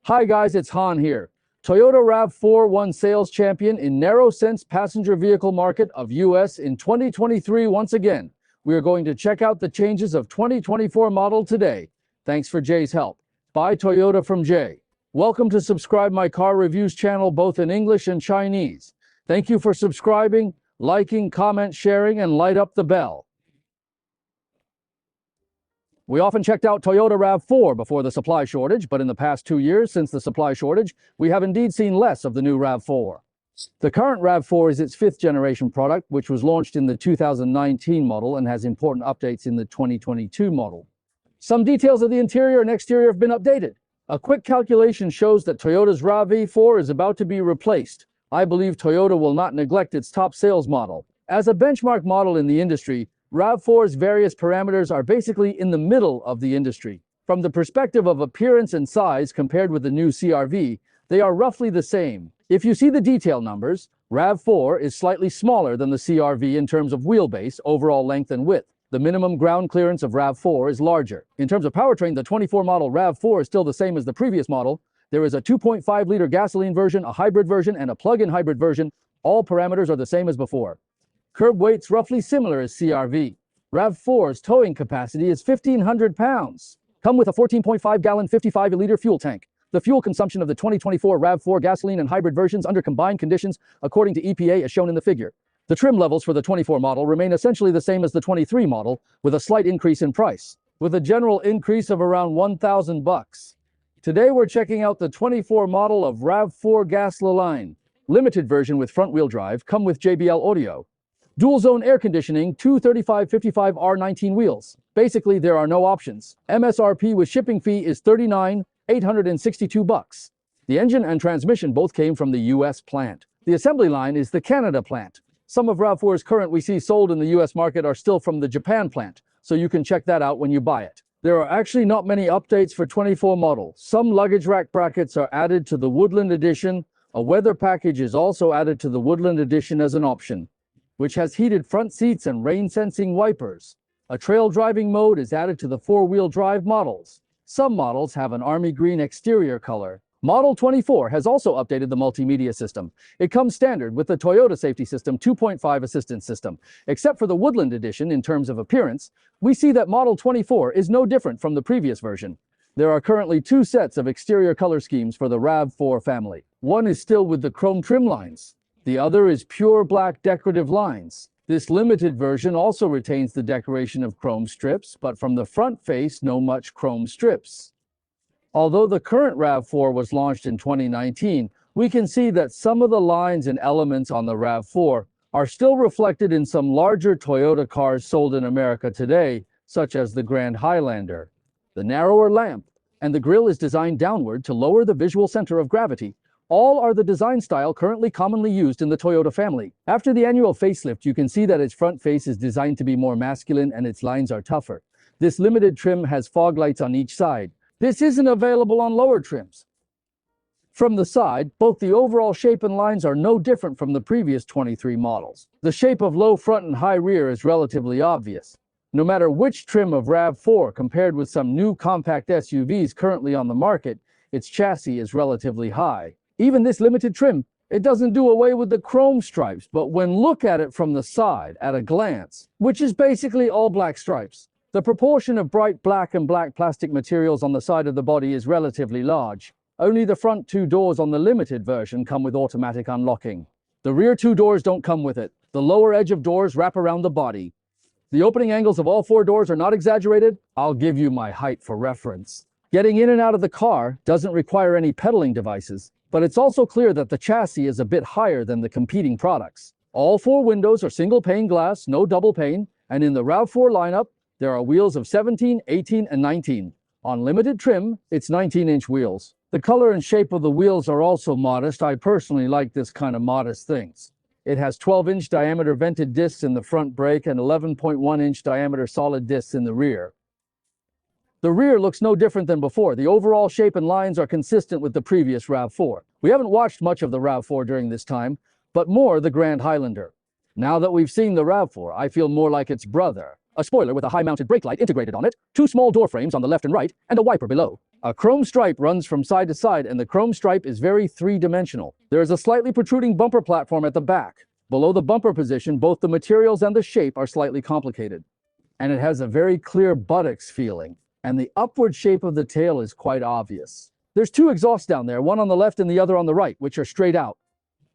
Hi guys, it's Han here. Toyota RAV4 won sales champion in narrow sense passenger vehicle market of US in 2023 once again. We are going to check out the changes of 2024 model today. Thanks for Jay's help. Buy Toyota from Jay. Welcome to subscribe my car reviews channel both in English and Chinese. Thank you for subscribing, liking, comment, sharing, and light up the bell. We often checked out Toyota RAV4 before the supply shortage, but in the past 2 years since the supply shortage, we have indeed seen less of the new RAV4. The current RAV4 is its 5th generation product, which was launched in the 2019 model and has important updates in the 2022 model. Some details of the interior and exterior have been updated. A quick calculation shows that Toyota's RAV4 is about to be replaced. I believe Toyota will not neglect its top sales model. As a benchmark model in the industry, RAV4's various parameters are basically in the middle of the industry. From the perspective of appearance and size compared with the new CR-V, they are roughly the same. If you see the detail numbers, RAV4 is slightly smaller than the CR-V in terms of wheelbase, overall length and width. The minimum ground clearance of RAV4 is larger. In terms of powertrain, the 24 model RAV4 is still the same as the previous model. There is a 2.5-liter gasoline version, a hybrid version, and a plug-in hybrid version. All parameters are the same as before. Curb weight's roughly similar as CR-V. RAV4's towing capacity is 1,500 pounds. Come with a 14.5-gallon 55-liter fuel tank. The fuel consumption of the 2024 RAV4 gasoline and hybrid versions under combined conditions, according to EPA, is shown in the figure. The trim levels for the 24 model remain essentially the same as the 23 model, with a slight increase in price, with a general increase of around $1,000. Today we're checking out the 24 model of RAV4 gasoline. Limited version with front-wheel drive, come with JBL audio. Dual-zone air conditioning, 235/55 R19 wheels. Basically, there are no options. MSRP with shipping fee is $39,862. The engine and transmission both came from the US plant. The assembly line is the Canada plant. Some of RAV4's current we see sold in the US market are still from the Japan plant, so you can check that out when you buy it. There are actually not many updates for 24 model. Some luggage rack brackets are added to the Woodland Edition. A weather package is also added to the Woodland Edition as an option, which has heated front seats and rain-sensing wipers. A trail driving mode is added to the four-wheel drive models. Some models have an army green exterior color. Model 24 has also updated the multimedia system. It comes standard with the Toyota Safety System 2.5 assistance system. Except for the Woodland Edition in terms of appearance, we see that Model 24 is no different from the previous version. There are currently 2 sets of exterior color schemes for the RAV4 family. One is still with the chrome trim lines. The other is pure black decorative lines. This limited version also retains the decoration of chrome strips, but from the front face, no much chrome strips. Although the current RAV4 was launched in 2019, we can see that some of the lines and elements on the RAV4 are still reflected in some larger Toyota cars sold in America today, such as the Grand Highlander. The narrower lamp and the grille is designed downward to lower the visual center of gravity. All are the design style currently commonly used in the Toyota family. After the annual facelift, you can see that its front face is designed to be more masculine and its lines are tougher. This limited trim has fog lights on each side. This isn't available on lower trims. From the side, both the overall shape and lines are no different from the previous 23 models. The shape of low front and high rear is relatively obvious. No matter which trim of RAV4 compared with some new compact SUVs currently on the market, its chassis is relatively high. Even this limited trim, it doesn't do away with the chrome stripes, but when look at it from the side at a glance, which is basically all black stripes, the proportion of bright black and black plastic materials on the side of the body is relatively large. Only the front 2 doors on the limited version come with automatic unlocking. The rear 2 doors don't come with it. The lower edge of doors wrap around the body. The opening angles of all 4 doors are not exaggerated. I'll give you my height for reference. Getting in and out of the car doesn't require any pedaling devices, but it's also clear that the chassis is a bit higher than the competing products. All 4 windows are single pane glass, no double pane, and in the RAV4 lineup, there are wheels of 17, 18, and 19. On limited trim, it's 19-inch wheels. The color and shape of the wheels are also modest. I personally like this kind of modest things. It has 12-inch diameter vented discs in the front brake and 11.1-inch diameter solid discs in the rear. The rear looks no different than before. The overall shape and lines are consistent with the previous RAV4. We haven't watched much of the RAV4 during this time, but more the Grand Highlander. Now that we've seen the RAV4, I feel more like its brother. a spoiler with a high-mounted brake light integrated on it, two small door frames on the left and right, and a wiper below. A chrome stripe runs from side to side, and the chrome stripe is very three-dimensional. There is a slightly protruding bumper platform at the back. Below the bumper position, both the materials and the shape are slightly complicated. And it has a very clear buttocks feeling, and the upward shape of the tail is quite obvious. There's two exhausts down there, one on the left and the other on the right, which are straight out.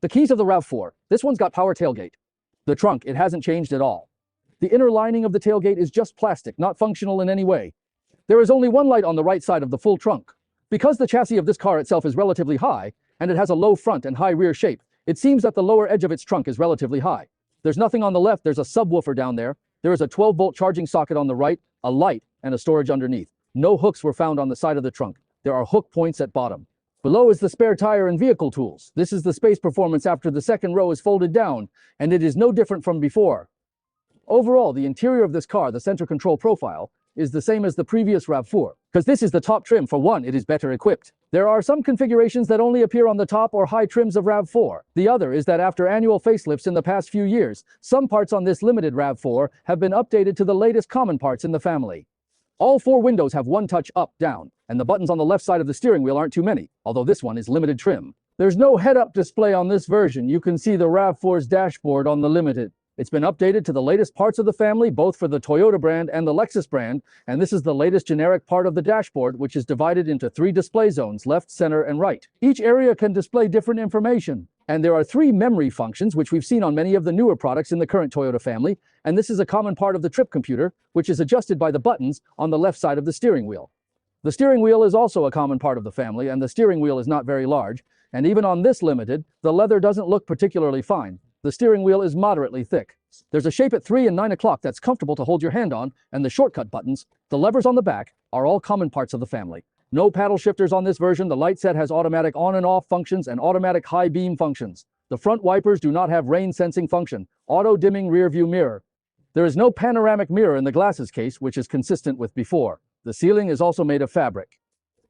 The keys of the RAV4. This one's got power tailgate. The trunk, it hasn't changed at all. The inner lining of the tailgate is just plastic, not functional in any way. There is only one light on the right side of the full trunk. Because the chassis of this car itself is relatively high, and it has a low front and high rear shape, it seems that the lower edge of its trunk is relatively high. There's nothing on the left, there's a subwoofer down there. There is a 12-volt charging socket on the right, a light, and a storage underneath. No hooks were found on the side of the trunk. There are hook points at bottom. Below is the spare tire and vehicle tools. This is the space performance after the second row is folded down, and it is no different from before. Overall, the interior of this car, the center control profile, is the same as the previous RAV4. Because this is the top trim, for one, it is better equipped. There are some configurations that only appear on the top or high trims of RAV4. The other is that after annual facelifts in the past few years, some parts on this limited RAV4 have been updated to the latest common parts in the family. All four windows have one touch up, down, and the buttons on the left side of the steering wheel aren't too many, although this one is limited trim. There's no head-up display on this version. You can see the RAV4's dashboard on the limited. It's been updated to the latest parts of the family, both for the Toyota brand and the Lexus brand, and this is the latest generic part of the dashboard, which is divided into 3 display zones, left, center, and right. Each area can display different information, and there are 3 memory functions, which we've seen on many of the newer products in the current Toyota family, and this is a common part of the trip computer, which is adjusted by the buttons on the left side of the steering wheel. The steering wheel is also a common part of the family, and the steering wheel is not very large, and even on this limited, the leather doesn't look particularly fine. The steering wheel is moderately thick. There's a shape at 3 and 9 o'clock that's comfortable to hold your hand on, and the shortcut buttons, the levers on the back, are all common parts of the family. No paddle shifters on this version. The light set has automatic on and off functions and automatic high beam functions. The front wipers do not have rain sensing function. Auto dimming rear view mirror. There is no panoramic mirror in the glasses case, which is consistent with before. The ceiling is also made of fabric.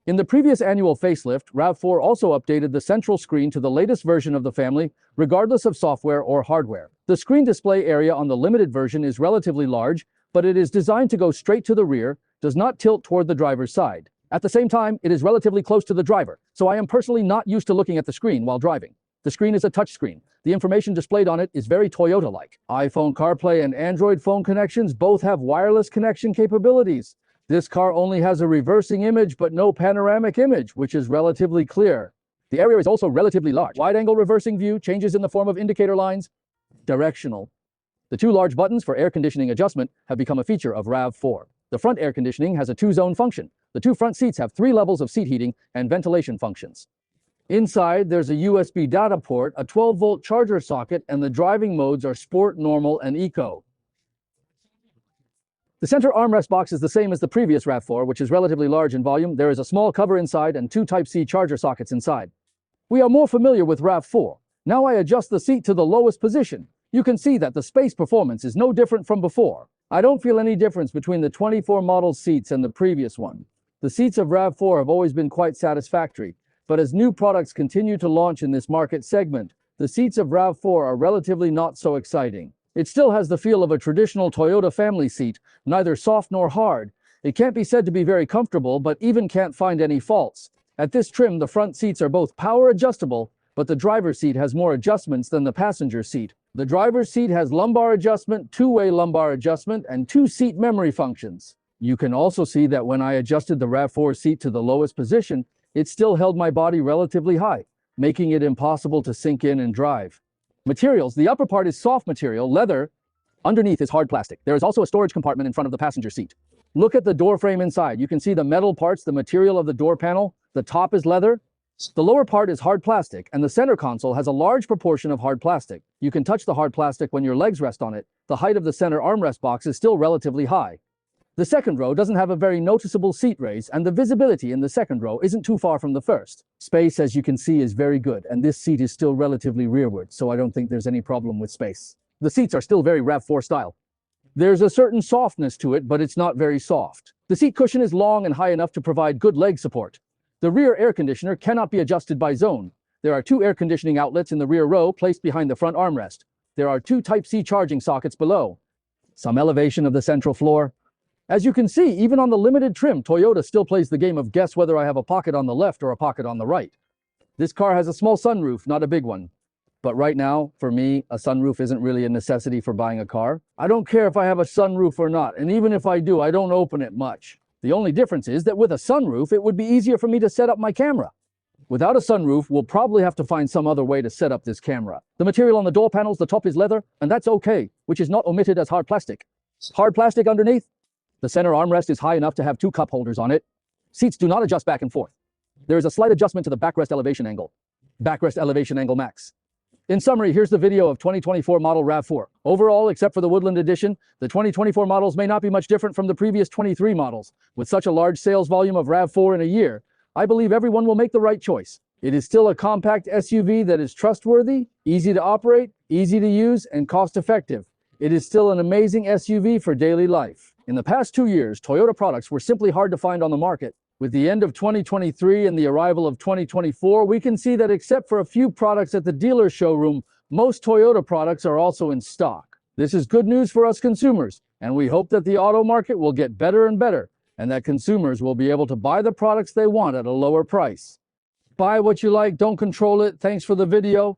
In the previous annual facelift, RAV4 also updated the central screen to the latest version of the family, regardless of software or hardware. The screen display area on the limited version is relatively large, but it is designed to go straight to the rear, does not tilt toward the driver's side. At the same time, it is relatively close to the driver, so I am personally not used to looking at the screen while driving. The screen is a touch screen. The information displayed on it is very Toyota-like. iPhone CarPlay and Android phone connections both have wireless connection capabilities. This car only has a reversing image but no panoramic image, which is relatively clear. The area is also relatively large. Wide-angle reversing view, changes in the form of indicator lines, directional. The 2 large buttons for air conditioning adjustment have become a feature of RAV4. The front air conditioning has a 2-zone function. The 2 front seats have 3 levels of seat heating and ventilation functions. Inside, there's a USB data port, a 12-volt charger socket, and the driving modes are Sport, Normal, and Eco. The center armrest box is the same as the previous RAV4, which is relatively large in volume. There is a small cover inside and 2 Type-C charger sockets inside. We are more familiar with RAV4. Now I adjust the seat to the lowest position. You can see that the space performance is no different from before. I don't feel any difference between the 24 model seats and the previous one. The seats of RAV4 have always been quite satisfactory, but as new products continue to launch in this market segment, the seats of RAV4 are relatively not so exciting. It still has the feel of a traditional Toyota family seat, neither soft nor hard. It can't be said to be very comfortable, but even can't find any faults. At this trim, the front seats are both power adjustable, but the driver's seat has more adjustments than the passenger seat. The driver's seat has lumbar adjustment, 2-way lumbar adjustment, and 2 seat memory functions. You can also see that when I adjusted the RAV4 seat to the lowest position, it still held my body relatively high, making it impossible to sink in and drive. Materials. The upper part is soft material, leather. Underneath is hard plastic. There is also a storage compartment in front of the passenger seat. Look at the door frame inside. You can see the metal parts, the material of the door panel. The top is leather. The lower part is hard plastic, and the center console has a large proportion of hard plastic. You can touch the hard plastic when your legs rest on it. The height of the center armrest box is still relatively high. The second row doesn't have a very noticeable seat raise, and the visibility in the second row isn't too far from the first. Space, as you can see, is very good, and this seat is still relatively rearward, so I don't think there's any problem with space. The seats are still very RAV4 style. There's a certain softness to it, but it's not very soft. The seat cushion is long and high enough to provide good leg support. The rear air conditioner cannot be adjusted by zone. There are 2 air conditioning outlets in the rear row placed behind the front armrest. There are 2 Type-C charging sockets below. some elevation of the central floor. As you can see, even on the limited trim, Toyota still plays the game of guess whether I have a pocket on the left or a pocket on the right. This car has a small sunroof, not a big one. But right now, for me, a sunroof isn't really a necessity for buying a car. I don't care if I have a sunroof or not, and even if I do, I don't open it much. The only difference is that with a sunroof, it would be easier for me to set up my camera. Without a sunroof, we'll probably have to find some other way to set up this camera. The material on the door panels, the top is leather, and that's okay, which is not omitted as hard plastic. Hard plastic underneath? The center armrest is high enough to have 2 cup holders on it. Seats do not adjust back and forth. There is a slight adjustment to the backrest elevation angle. Backrest elevation angle max. In summary, here's the video of 2024 model RAV4. Overall, except for the Woodland Edition, the 2024 models may not be much different from the previous 23 models. With such a large sales volume of RAV4 in a year, I believe everyone will make the right choice. It is still a compact SUV that is trustworthy, easy to operate, easy to use, and cost-effective. It is still an amazing SUV for daily life. In the past 2 years, Toyota products were simply hard to find on the market. With the end of 2023 and the arrival of 2024, we can see that except for a few products at the dealer showroom, most Toyota products are also in stock. This is good news for us consumers, and we hope that the auto market will get better and better, and that consumers will be able to buy the products they want at a lower price. Buy what you like, don't control it. Thanks for the video.